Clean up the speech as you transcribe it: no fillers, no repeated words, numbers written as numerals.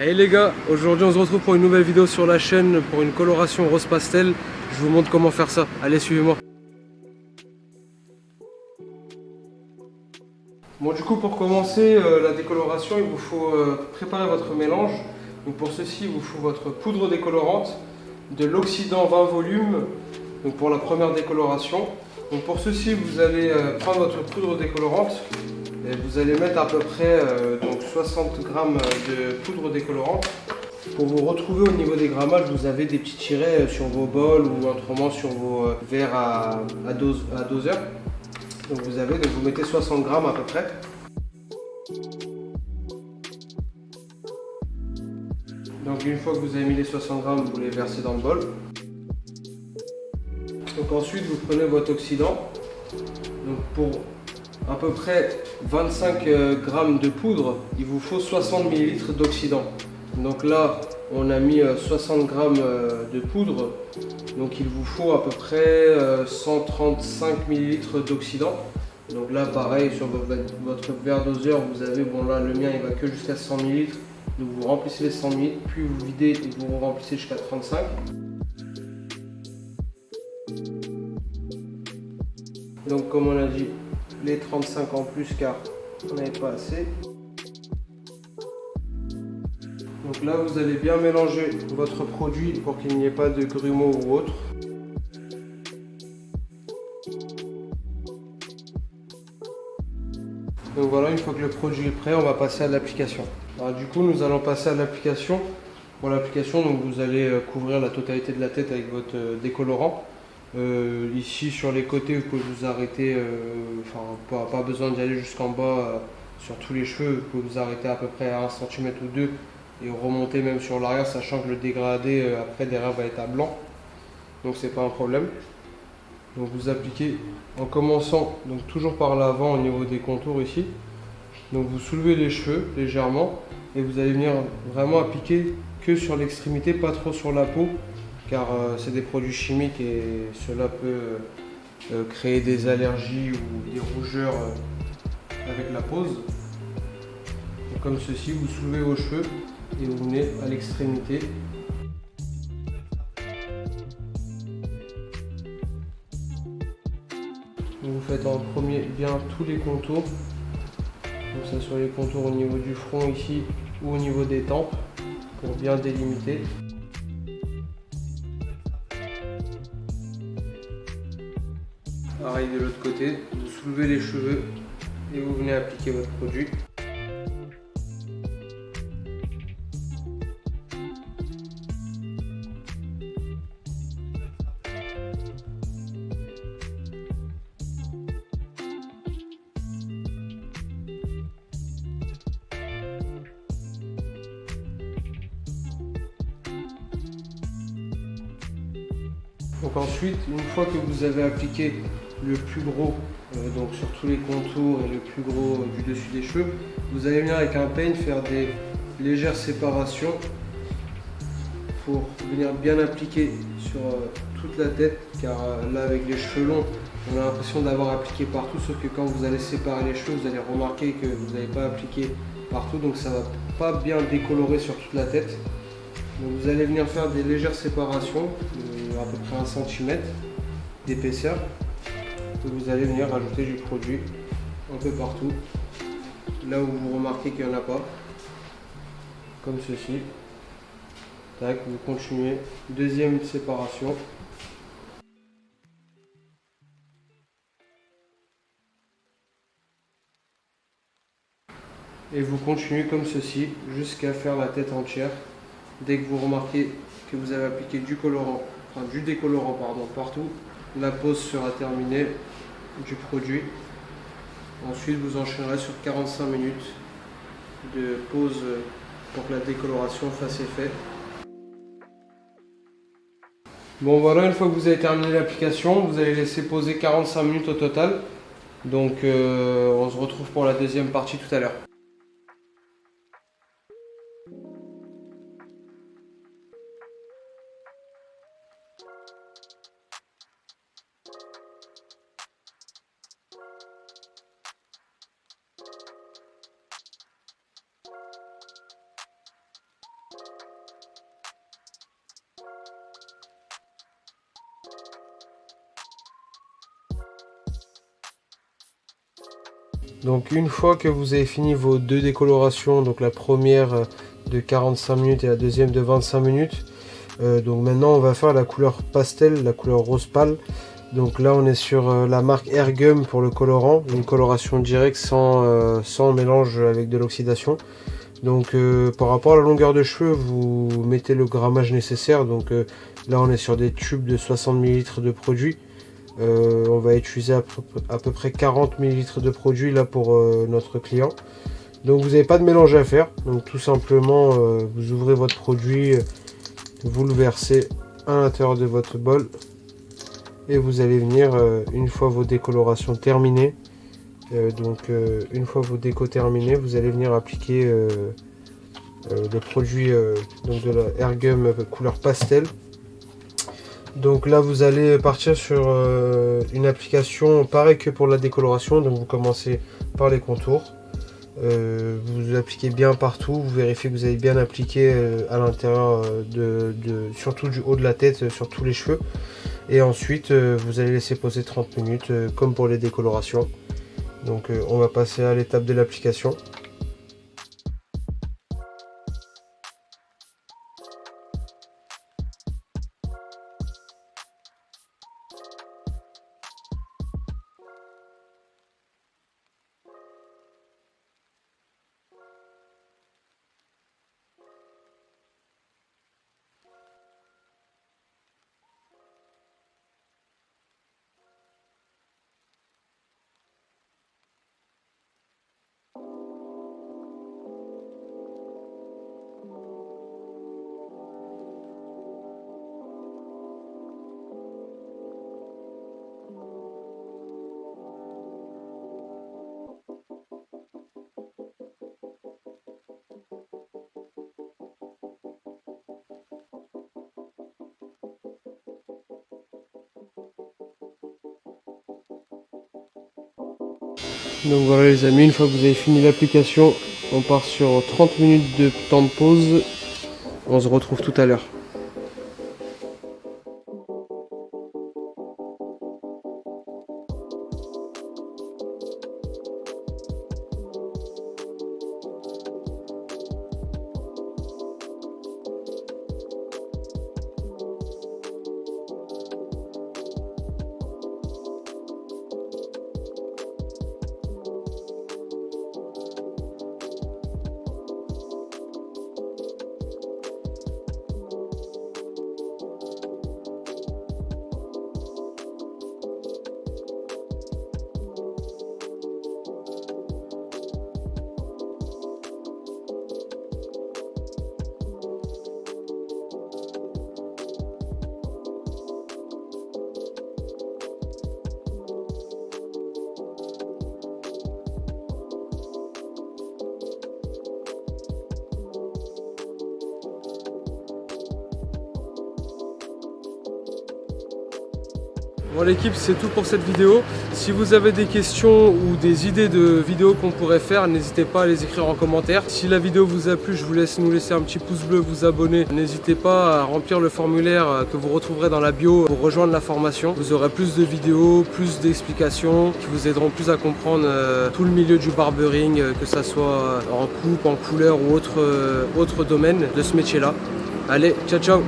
Hey les gars, aujourd'hui on se retrouve pour une nouvelle vidéo sur la chaîne pour une coloration rose pastel. Je vous montre comment faire ça. Allez, suivez-moi. Bon, du coup, pour commencer la décoloration, il vous faut préparer votre mélange. Donc pour ceci, il vous faut votre poudre décolorante, de l'oxydant 20 volumes, donc pour la première décoloration. Donc pour ceci, vous allez prendre votre poudre décolorante et vous allez mettre à peu près donc 60 g de poudre décolorante. Pour vous retrouver au niveau des grammages, vous avez des petits tirets sur vos bols ou autrement sur vos verres à doseur. Donc vous mettez 60 g à peu près. Donc une fois que vous avez mis les 60 g, vous les versez dans le bol. Donc ensuite vous prenez votre oxydant. Donc pour à peu près 25 g de poudre, il vous faut 60 ml d'oxydant. Donc là on a mis 60 g de poudre, donc il vous faut à peu près 135 ml d'oxydant. Donc là pareil sur votre verre doseur, vous avez, bon là le mien il va que jusqu'à 100 ml. Donc vous remplissez les 100 ml, puis vous videz et vous remplissez jusqu'à 35. Donc comme on a dit, les 35 en plus car on n'avait pas assez. Donc là vous allez bien mélanger votre produit pour qu'il n'y ait pas de grumeaux ou autre. Donc voilà, une fois que le produit est prêt, on va passer à l'application. Alors du coup, nous allons passer à l'application. Pour l'application, donc vous allez couvrir la totalité de la tête avec votre décolorant. Ici sur les côtés, vous pouvez vous arrêter, pas besoin d'y aller jusqu'en bas sur tous les cheveux. Vous pouvez vous arrêter à peu près à 1 cm ou 2 et remonter même sur l'arrière, sachant que le dégradé après derrière va être à blanc. Donc c'est pas un problème. Donc vous appliquez en commençant donc toujours par l'avant au niveau des contours ici. Donc vous soulevez les cheveux légèrement et vous allez venir vraiment appliquer que sur l'extrémité, pas trop sur la peau, car c'est des produits chimiques et cela peut créer des allergies ou des rougeurs avec la pose. Donc comme ceci, vous soulevez vos cheveux et vous venez à l'extrémité. Vous faites en premier bien tous les contours, donc ça soit les contours au niveau du front ici ou au niveau des tempes pour bien délimiter. Pareil de l'autre côté, vous soulevez les cheveux et vous venez appliquer votre produit. Donc ensuite, une fois que vous avez appliqué le plus gros, donc sur tous les contours et le plus gros du dessus des cheveux, vous allez venir avec un peigne faire des légères séparations pour venir bien appliquer sur toute la tête, car là avec les cheveux longs, on a l'impression d'avoir appliqué partout, sauf que quand vous allez séparer les cheveux, vous allez remarquer que vous n'avez pas appliqué partout, donc ça ne va pas bien décolorer sur toute la tête. Donc vous allez venir faire des légères séparations, à peu près 1 cm d'épaisseur. Vous allez venir rajouter du produit un peu partout, là où vous remarquez qu'il n'y en a pas, comme ceci. Tac, vous continuez, deuxième séparation. Et vous continuez comme ceci jusqu'à faire la tête entière. Dès que vous remarquez que vous avez appliqué du décolorant partout, la pose sera terminée du produit. Ensuite, vous enchaînerez sur 45 minutes de pause pour que la décoloration fasse effet. Bon voilà, une fois que vous avez terminé l'application, vous allez laisser poser 45 minutes au total. Donc on se retrouve pour la deuxième partie tout à l'heure. Donc une fois que vous avez fini vos deux décolorations, donc la première de 45 minutes et la deuxième de 25 minutes, donc maintenant on va faire la couleur pastel, la couleur rose pâle. Donc là on est sur la marque Airgum pour le colorant, une coloration directe sans mélange avec de l'oxydation. Donc par rapport à la longueur de cheveux, vous mettez le grammage nécessaire. Donc là on est sur des tubes de 60 ml de produit. On va utiliser à peu près 40 ml de produit là pour notre client. Donc vous n'avez pas de mélange à faire. Donc tout simplement vous ouvrez votre produit, vous le versez à l'intérieur de votre bol et vous allez venir une fois vos décolorations terminées. Une fois vos décos terminés, vous allez venir appliquer le produit donc de la Airgum couleur pastel. Donc là vous allez partir sur une application pareil que pour la décoloration. Donc vous commencez par les contours, vous appliquez bien partout, vous vérifiez que vous avez bien appliqué à l'intérieur surtout du haut de la tête, sur tous les cheveux. Et ensuite vous allez laisser poser 30 minutes comme pour les décolorations. Donc on va passer à l'étape de l'application. Donc voilà les amis, une fois que vous avez fini l'application, on part sur 30 minutes de temps de pause. On se retrouve tout à l'heure. Bon l'équipe, c'est tout pour cette vidéo. Si vous avez des questions ou des idées de vidéos qu'on pourrait faire, n'hésitez pas à les écrire en commentaire. Si la vidéo vous a plu, je vous laisse nous laisser un petit pouce bleu, vous abonner. N'hésitez pas à remplir le formulaire que vous retrouverez dans la bio pour rejoindre la formation. Vous aurez plus de vidéos, plus d'explications qui vous aideront plus à comprendre tout le milieu du barbering, que ça soit en coupe, en couleur ou autre domaine de ce métier-là. Allez, ciao ciao!